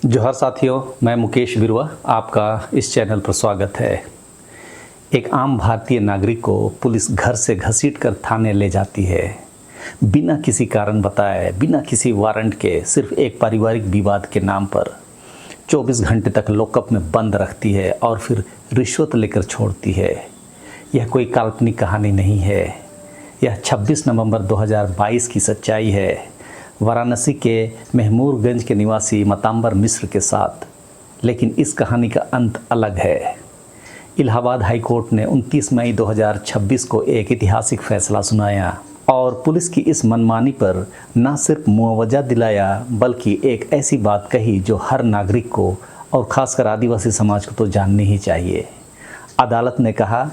जोहार साथियों, मैं मुकेश बिरवा आपका इस चैनल पर स्वागत है। एक आम भारतीय नागरिक को पुलिस घर से घसीटकर थाने ले जाती है, बिना किसी कारण बताए, बिना किसी वारंट के, सिर्फ एक पारिवारिक विवाद के नाम पर 24 घंटे तक लॉकअप में बंद रखती है और फिर रिश्वत लेकर छोड़ती है। यह कोई काल्पनिक कहानी नहीं है, यह 26 नवंबर 2022 की सच्चाई है। वाराणसी के महमूरगंज के निवासी मतांबर मिश्र के साथ। लेकिन इस कहानी का अंत अलग है। इलाहाबाद हाई कोर्ट ने 29 मई 2026 को एक ऐतिहासिक फैसला सुनाया और पुलिस की इस मनमानी पर न सिर्फ मुआवजा दिलाया बल्कि एक ऐसी बात कही जो हर नागरिक को और खासकर आदिवासी समाज को तो जाननी ही चाहिए। अदालत ने कहा,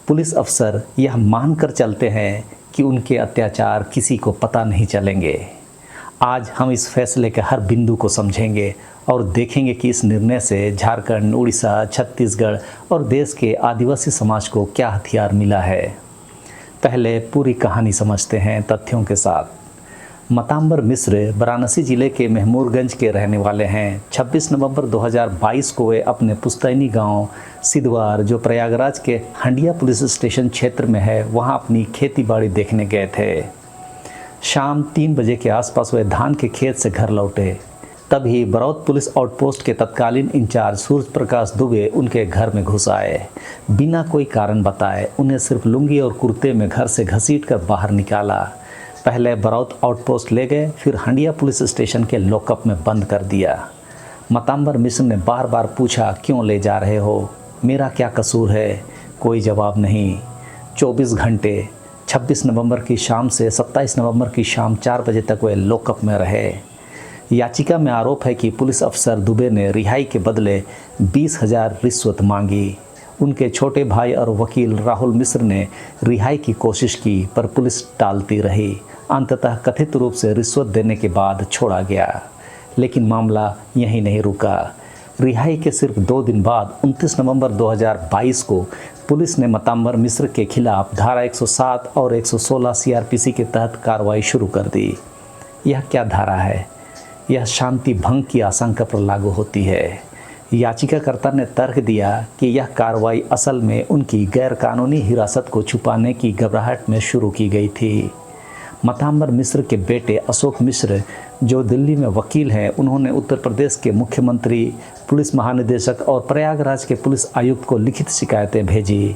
पुलिस अफसर यह मानकर चलते हैं कि उनके अत्याचार किसी को पता नहीं चलेंगे। आज हम इस फैसले के हर बिंदु को समझेंगे और देखेंगे कि इस निर्णय से झारखंड, उड़ीसा, छत्तीसगढ़ और देश के आदिवासी समाज को क्या हथियार मिला है। पहले पूरी कहानी समझते हैं तथ्यों के साथ। मतांबर मिश्र वाराणसी जिले के महमूरगंज के रहने वाले हैं। 26 नवंबर 2022 को वे अपने पुस्तैनी गांव सिद्धवार, जो प्रयागराज के हंडिया पुलिस स्टेशन क्षेत्र में है, वहां अपनी खेती बाड़ी देखने गए थे। शाम 3 बजे के आसपास वे धान के खेत से घर लौटे। तभी बरौत पुलिस आउटपोस्ट के तत्कालीन इंचार्ज सूर्य प्रकाश दुबे उनके घर में घुस आए। बिना कोई कारण बताए उन्हें सिर्फ लुंगी और कुर्ते में घर से घसीटकर बाहर निकाला। पहले बरौत आउटपोस्ट ले गए, फिर हंडिया पुलिस स्टेशन के लॉकअप में बंद कर दिया। मतांबर मिश्र ने बार बार पूछा, क्यों ले जा रहे हो, मेरा क्या कसूर है? कोई जवाब नहीं। 24 घंटे 26 नवंबर की शाम से 27 नवंबर की शाम 4 बजे तक वे लॉकअप में रहे। याचिका में आरोप है कि पुलिस अफसर दुबे ने रिहाई के बदले 20,000 रिश्वत मांगी। उनके छोटे भाई और वकील राहुल मिश्र ने रिहाई की कोशिश की पर पुलिस टालती रही। अंततः कथित रूप से रिश्वत देने के बाद छोड़ा गया। लेकिन मामला यहीं नहीं रुका। रिहाई के सिर्फ 2 दिन बाद 29 नवंबर 2022 को पुलिस ने मतांबर मिश्र के खिलाफ धारा 107 और 116 सीआरपीसी के तहत कार्रवाई शुरू कर दी। यह क्या धारा है? यह शांति भंग की आशंका पर लागू होती है। याचिकाकर्ता ने तर्क दिया कि यह कार्रवाई असल में उनकी गैरकानूनी हिरासत को छुपाने की घबराहट में शुरू की गई थी। मतांबर मिश्र के बेटे अशोक मिश्र, जो दिल्ली में वकील हैं, उन्होंने उत्तर प्रदेश के मुख्यमंत्री, पुलिस महानिदेशक और प्रयागराज के पुलिस आयुक्त को लिखित शिकायतें भेजी।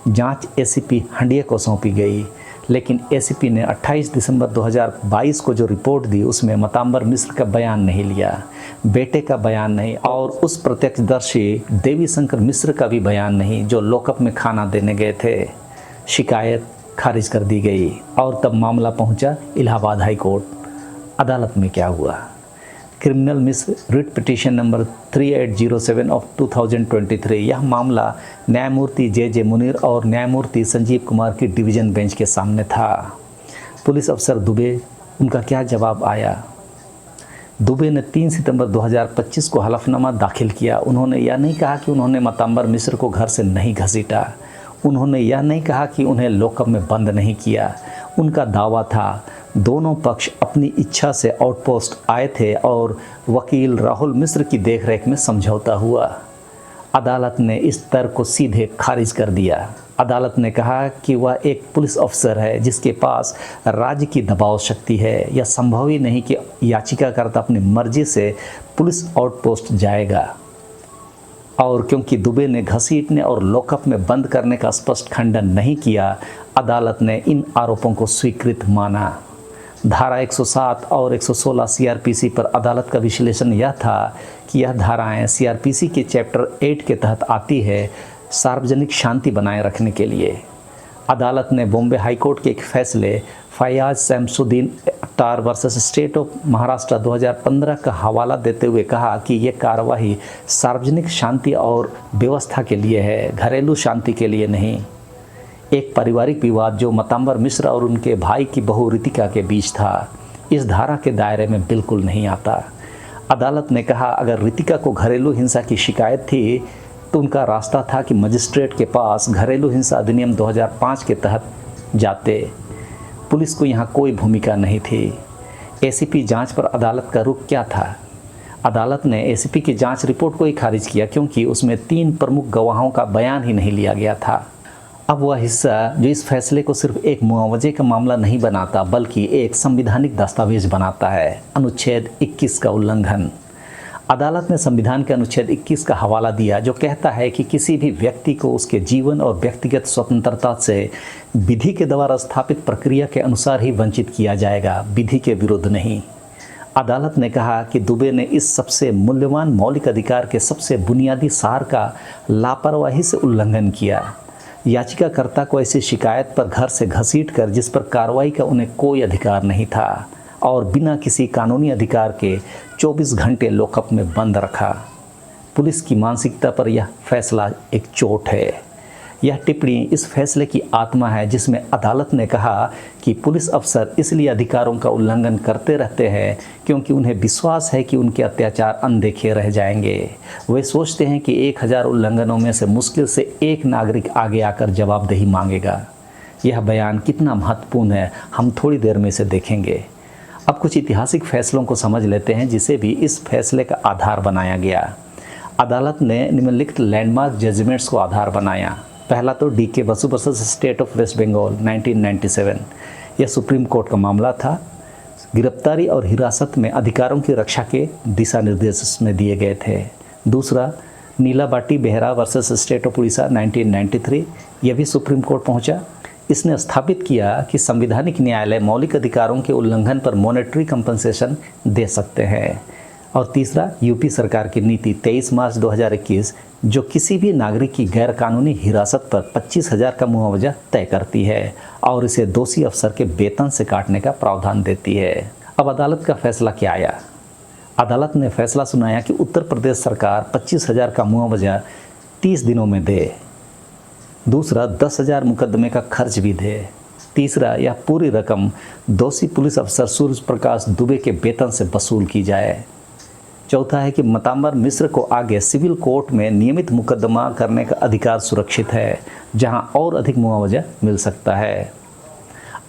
जांच एसीपी हंडिया को सौंपी गई, लेकिन एसीपी ने 28 दिसंबर 2022 को जो रिपोर्ट दी उसमें मतांबर मिश्र का बयान नहीं लिया, बेटे का बयान नहीं और उस प्रत्यक्षदर्शी देवी शंकर मिश्र का भी बयान नहीं जो लॉकअप में खाना देने गए थे। शिकायत खारिज कर दी गई और तब मामला पहुंचा इलाहाबाद हाई कोर्ट। अदालत में क्या हुआ? Criminal miss writ petition number 3807 of 2023। यह मामला न्यायमूर्ति जे मुनीर और न्यायमूर्ति संजीव कुमार की डिवीज़न बेंच के सामने था। पुलिस अफसर दुबे, उनका क्या जवाब आया? दुबे ने 3 सितंबर 2025 को हलफनामा दाखिल किया। उन्होंने यह नहीं कहा कि उन्होंने मतांबर मिश्र को घर से नहीं घसीटा। उन्होंने यह नहीं कहा कि उन्हें लॉकअप में बंद नहीं किया। उनका दावा था दोनों पक्ष अपनी इच्छा से आउटपोस्ट आए थे और वकील राहुल मिश्र की देखरेख में समझौता हुआ। अदालत ने इस तर्क को सीधे खारिज कर दिया। अदालत ने कहा कि वह एक पुलिस अफसर है जिसके पास राज्य की दबाव शक्ति है। यह संभव ही नहीं कि याचिकाकर्ता अपनी मर्जी से पुलिस आउटपोस्ट जाएगा। और क्योंकि दुबे ने घसीटने और लॉकअप में बंद करने का स्पष्ट खंडन नहीं किया, अदालत ने इन आरोपों को स्वीकृत माना। धारा 107 और 116 सीआरपीसी पर अदालत का विश्लेषण यह था कि यह धाराएं सीआरपीसी के चैप्टर 8 के तहत आती है, सार्वजनिक शांति बनाए रखने के लिए। अदालत ने बॉम्बे हाई कोर्ट के एक फैसले Fayaz Shamsuddin Akhtar versus state of Maharashtra 2015 का हवाला देते हुए कहा कि ये कार्रवाई सार्वजनिक शांति और व्यवस्था के लिए है, घरेलू शांति के लिए नहीं। एक पारिवारिक विवाद जो मतांबर मिश्र और उनके भाई की बहू रितिका के बीच था, इस धारा के दायरे में बिल्कुल नहीं आता। अदालत ने कहा, अगर रितिका को घरेलू हिंसा की शिकायत थी तो उनका रास्ता था कि मजिस्ट्रेट के पास घरेलू हिंसा अधिनियम 2005 के तहत जाते। पुलिस को यहाँ कोई भूमिका नहीं थी। एसीपी जांच पर अदालत का रुख क्या था? अदालत ने एसीपी की जांच रिपोर्ट को ही खारिज किया क्योंकि उसमें 3 प्रमुख गवाहों का बयान ही नहीं लिया गया था। अब वह हिस्सा जो इस फैसले को सिर्फ एक मुआवजे का मामला नहीं बनाता बल्कि एक संवैधानिक दस्तावेज बनाता है, अनुच्छेद 21 का उल्लंघन। अदालत ने संविधान के अनुच्छेद 21 का हवाला दिया जो कहता है कि किसी भी व्यक्ति को उसके जीवन और व्यक्तिगत स्वतंत्रता से विधि के द्वारा स्थापित प्रक्रिया के अनुसार ही वंचित किया जाएगा, विधि के विरुद्ध नहीं। अदालत ने कहा कि दुबे ने इस सबसे मूल्यवान मौलिक अधिकार के सबसे बुनियादी सार का लापरवाही से उल्लंघन किया। याचिकाकर्ता को ऐसी शिकायत पर घर से घसीट कर जिस पर कार्रवाई का उन्हें कोई अधिकार नहीं था और बिना किसी कानूनी अधिकार के 24 घंटे लॉकअप में बंद रखा। पुलिस की मानसिकता पर यह फैसला एक चोट है। यह टिप्पणी इस फैसले की आत्मा है जिसमें अदालत ने कहा कि पुलिस अफसर इसलिए अधिकारों का उल्लंघन करते रहते हैं क्योंकि उन्हें विश्वास है कि उनके अत्याचार अनदेखे रह जाएंगे। वे सोचते हैं कि 1000 उल्लंघनों में से मुश्किल से एक नागरिक आगे आकर जवाबदेही मांगेगा। यह बयान कितना महत्वपूर्ण है हम थोड़ी देर में इसे देखेंगे। अब कुछ ऐतिहासिक फैसलों को समझ लेते हैं जिसे भी इस फैसले का आधार बनाया गया। अदालत ने निम्नलिखित लैंडमार्क जजमेंट्स को आधार बनाया। पहला तो DK Basu versus state of West Bengal 1997। यह सुप्रीम कोर्ट का मामला था। गिरफ्तारी और हिरासत में अधिकारों की रक्षा के दिशा निर्देश इसमें दिए गए थे। दूसरा Nilabati Behera versus state of Orissa 1993। यह भी सुप्रीम कोर्ट पहुंचा। इसने स्थापित किया कि संवैधानिक न्यायालय मौलिक अधिकारों के उल्लंघन पर मॉनेटरी कंपनसेशन दे सकते हैं। और तीसरा यूपी सरकार की नीति 23 मार्च 2021 जो किसी भी नागरिक की गैरकानूनी हिरासत पर 25,000 का मुआवजा तय करती है और इसे दोषी अफसर के वेतन से काटने का प्रावधान देती है। अब अदालत का फैसला क्या आया? अदालत ने फैसला सुनाया कि उत्तर प्रदेश सरकार 25,000 का मुआवजा 30 दिनों में दे। दूसरा 10,000 मुकदमे का खर्च भी दे। तीसरा यह पूरी रकम दोषी पुलिस अफसर सूर्य प्रकाश दुबे के वेतन से वसूल की जाए। चौथा है कि मताम्बर मिश्र को आगे सिविल कोर्ट में नियमित मुकदमा करने का अधिकार सुरक्षित है जहां और अधिक मुआवजा मिल सकता है।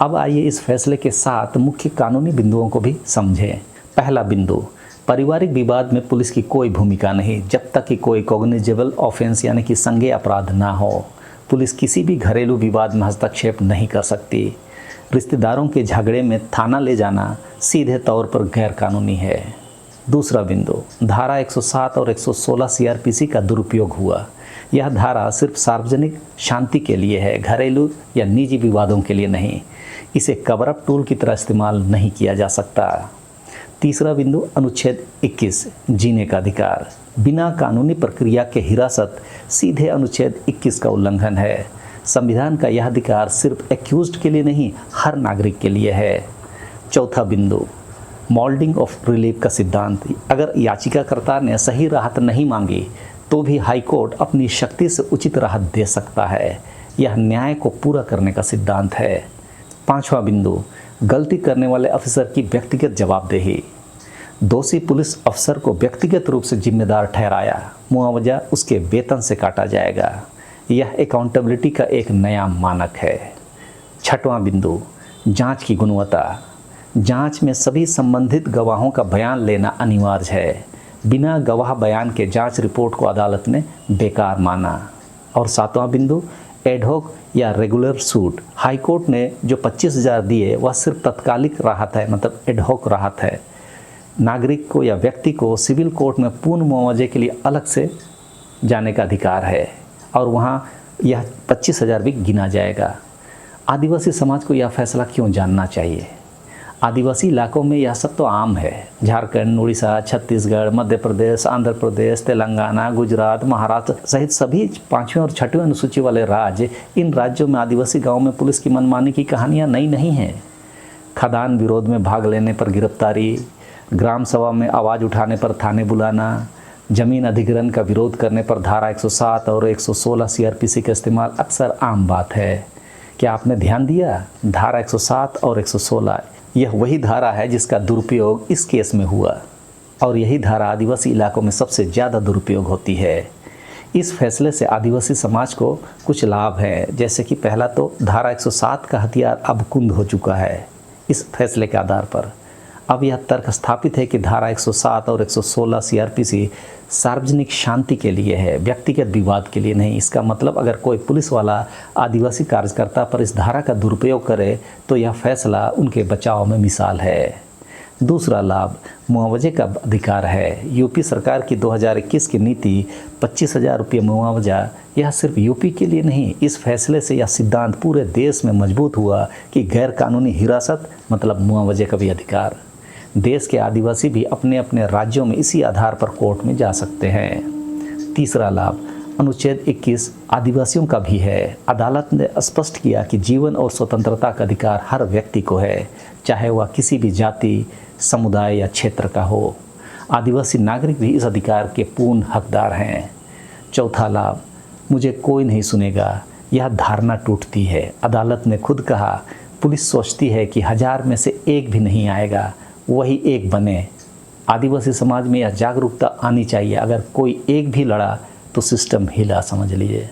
अब आइए इस फैसले के साथ मुख्य कानूनी बिंदुओं को भी समझें। पहला बिंदु, पारिवारिक विवाद में पुलिस की कोई भूमिका नहीं जब तक कि कोई कॉग्निजेबल ऑफेंस यानी कि संज्ञेय अपराध ना हो। पुलिस किसी भी घरेलू विवाद में हस्तक्षेप नहीं कर सकती। रिश्तेदारों के झगड़े में थाना ले जाना सीधे तौर पर गैर कानूनी है। दूसरा बिंदु, धारा 107 और 116 सीआरपीसी का दुरुपयोग हुआ। यह धारा सिर्फ सार्वजनिक शांति के लिए है, घरेलू या निजी विवादों के लिए नहीं। इसे कवर अप टूल की तरह इस्तेमाल नहीं किया जा सकता। तीसरा बिंदु, अनुच्छेद 21 जीने का अधिकार। बिना कानूनी प्रक्रिया के हिरासत सीधे अनुच्छेद 21 का उल्लंघन है। संविधान का यह अधिकार सिर्फ एक्यूज्ड के लिए नहीं, हर नागरिक के लिए है। चौथा बिंदु, मोल्डिंग ऑफ रिलीफ का सिद्धांत। अगर याचिकाकर्ता ने सही राहत नहीं मांगी तो भी हाई कोर्ट अपनी शक्ति से उचित राहत दे सकता है। यह न्याय को पूरा करने का सिद्धांत है। पांचवा बिंदु, गलती करने वाले अफसर की व्यक्तिगत जवाबदेही। दोषी पुलिस अफसर को व्यक्तिगत रूप से जिम्मेदार ठहराया, मुआवजा उसके वेतन से काटा जाएगा। यह अकाउंटेबिलिटी का एक नया मानक है। छठवां बिंदु, जांच की गुणवत्ता। जांच में सभी संबंधित गवाहों का बयान लेना अनिवार्य है। बिना गवाह बयान के जांच रिपोर्ट को अदालत ने बेकार माना। और सातवां बिंदु, एडहॉक या रेगुलर सूट। हाई कोर्ट ने जो 25,000 दिए वह सिर्फ तत्कालिक राहत है, मतलब एडहॉक राहत है। नागरिक को या व्यक्ति को सिविल कोर्ट में पूर्ण मुआवजे के लिए अलग से जाने का अधिकार है और वहाँ यह 25,000 भी गिना जाएगा। आदिवासी समाज को यह फैसला क्यों जानना चाहिए? आदिवासी इलाकों में यह सब तो आम है। झारखंड, उड़ीसा, छत्तीसगढ़, मध्य प्रदेश, आंध्र प्रदेश, तेलंगाना, गुजरात, महाराष्ट्र सहित सभी 5वीं और 6वीं अनुसूची वाले राज्य, इन राज्यों में आदिवासी गांवों में पुलिस की मनमानी की कहानियां नई नहीं हैं। खदान विरोध में भाग लेने पर गिरफ्तारी, ग्राम सभा में आवाज़ उठाने पर थाने बुलाना, जमीन अधिग्रहण का विरोध करने पर धारा 107 और 116 सीआरपीसी का इस्तेमाल अक्सर आम बात है। क्या आपने ध्यान दिया? धारा 107 और 116 यह वही धारा है जिसका दुरुपयोग इस केस में हुआ और यही धारा आदिवासी इलाकों में सबसे ज़्यादा दुरुपयोग होती है। इस फैसले से आदिवासी समाज को कुछ लाभ है, जैसे कि पहला तो धारा 107 का हथियार अब कुंद हो चुका है इस फैसले के आधार पर। अब यह तर्क स्थापित है कि धारा 107 और 116 सीआरपीसी सार्वजनिक शांति के लिए है, व्यक्तिगत विवाद के लिए नहीं। इसका मतलब अगर कोई पुलिस वाला आदिवासी कार्यकर्ता पर इस धारा का दुरुपयोग करे तो यह फैसला उनके बचाव में मिसाल है। दूसरा लाभ मुआवजे का अधिकार है। यूपी सरकार की 2021 की नीति 25,000 रुपये मुआवजा, यह सिर्फ यूपी के लिए नहीं, इस फैसले से यह सिद्धांत पूरे देश में मजबूत हुआ कि गैर कानूनी हिरासत मतलब मुआवजे का भी अधिकार। देश के आदिवासी भी अपने अपने राज्यों में इसी आधार पर कोर्ट में जा सकते हैं। तीसरा लाभ अनुच्छेद 21 आदिवासियों का भी है। अदालत ने स्पष्ट किया कि जीवन और स्वतंत्रता का अधिकार हर व्यक्ति को है, चाहे वह किसी भी जाति, समुदाय या क्षेत्र का हो। आदिवासी नागरिक भी इस अधिकार के पूर्ण हकदार हैं। चौथा लाभ मुझे कोई नहीं सुनेगा, यह धारणा टूटती है। अदालत ने खुद कहा, पुलिस सोचती है कि 1000 में से एक भी नहीं आएगा, वही एक बने। आदिवासी समाज में यह जागरूकता आनी चाहिए, अगर कोई एक भी लड़ा तो सिस्टम हिला, समझ लीजिए।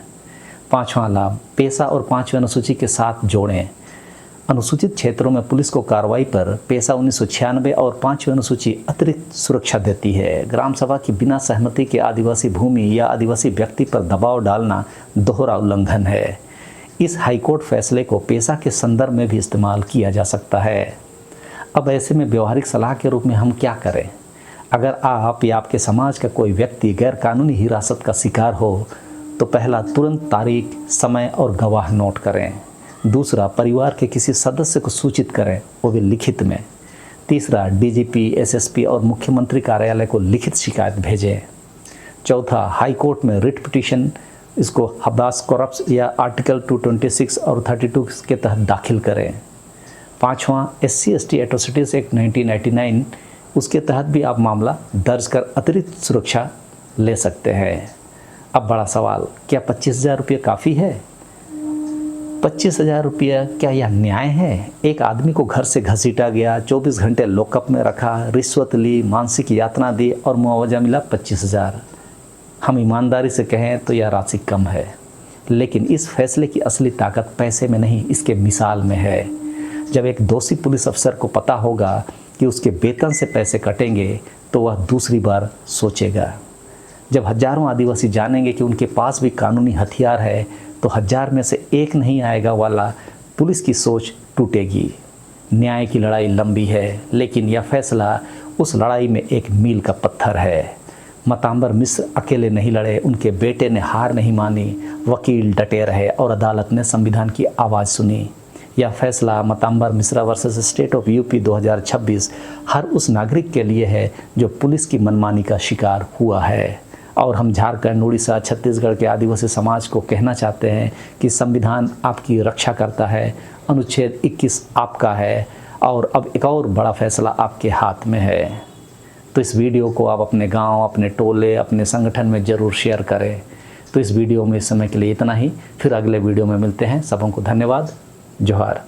पांचवा लाभ पेशा और 5वीं अनुसूची के साथ जोड़ें। अनुसूचित क्षेत्रों में पुलिस को कार्रवाई पर पेशा 1996 और 5वीं अनुसूची अतिरिक्त सुरक्षा देती है। ग्राम सभा की बिना सहमति के आदिवासी भूमि या आदिवासी व्यक्ति पर दबाव डालना दोहरा उल्लंघन है। इस हाईकोर्ट फैसले को पेशा के संदर्भ में भी इस्तेमाल किया जा सकता है। अब ऐसे में व्यवहारिक सलाह के रूप में हम क्या करें? अगर आप या आपके समाज का कोई व्यक्ति गैर कानूनी हिरासत का शिकार हो तो पहला, तुरंत तारीख, समय और गवाह नोट करें। दूसरा, परिवार के किसी सदस्य को सूचित करें, वो भी लिखित में। तीसरा, डीजीपी, एसएसपी और मुख्यमंत्री कार्यालय को लिखित शिकायत भेजें। चौथा, हाई कोर्ट में रिट पिटीशन, इसको हबास कॉर्पस या आर्टिकल 226 और 32 के तहत दाखिल करें। पाँचवां, SC/ST एट्रोसिटीज़ एक्ट 1999, उसके तहत भी आप मामला दर्ज कर अतिरिक्त सुरक्षा ले सकते हैं। अब बड़ा सवाल, क्या 25,000 रुपये काफ़ी है? 25,000 रुपया क्या यह न्याय है? एक आदमी को घर से घसीटा गया, 24 घंटे लॉकअप में रखा, रिश्वत ली, मानसिक यातना दी और मुआवजा मिला 25,000। हम ईमानदारी से कहें तो यह राशि कम है, लेकिन इस फैसले की असली ताकत पैसे में नहीं, इसके मिसाल में है। जब एक दोषी पुलिस अफसर को पता होगा कि उसके वेतन से पैसे कटेंगे तो वह दूसरी बार सोचेगा। जब हजारों आदिवासी जानेंगे कि उनके पास भी कानूनी हथियार है तो 1000 में से एक नहीं आएगा वाला पुलिस की सोच टूटेगी। न्याय की लड़ाई लंबी है, लेकिन यह फैसला उस लड़ाई में एक मील का पत्थर है। मतांबर मिश्र अकेले नहीं लड़े, उनके बेटे ने हार नहीं मानी, वकील डटे रहे और अदालत ने संविधान की आवाज़ सुनी। यह फैसला Matambar Mishra versus state of UP 2026 हर उस नागरिक के लिए है जो पुलिस की मनमानी का शिकार हुआ है। और हम झारखंड, उड़ीसा, छत्तीसगढ़ के आदिवासी समाज को कहना चाहते हैं कि संविधान आपकी रक्षा करता है, अनुच्छेद 21 आपका है और अब एक और बड़ा फैसला आपके हाथ में है। तो इस वीडियो को आप अपने गांव, अपने टोले, अपने संगठन में ज़रूर शेयर करें। तो इस वीडियो में इस समय के लिए इतना ही, फिर अगले वीडियो में मिलते हैं। सबों को धन्यवाद। जोहार।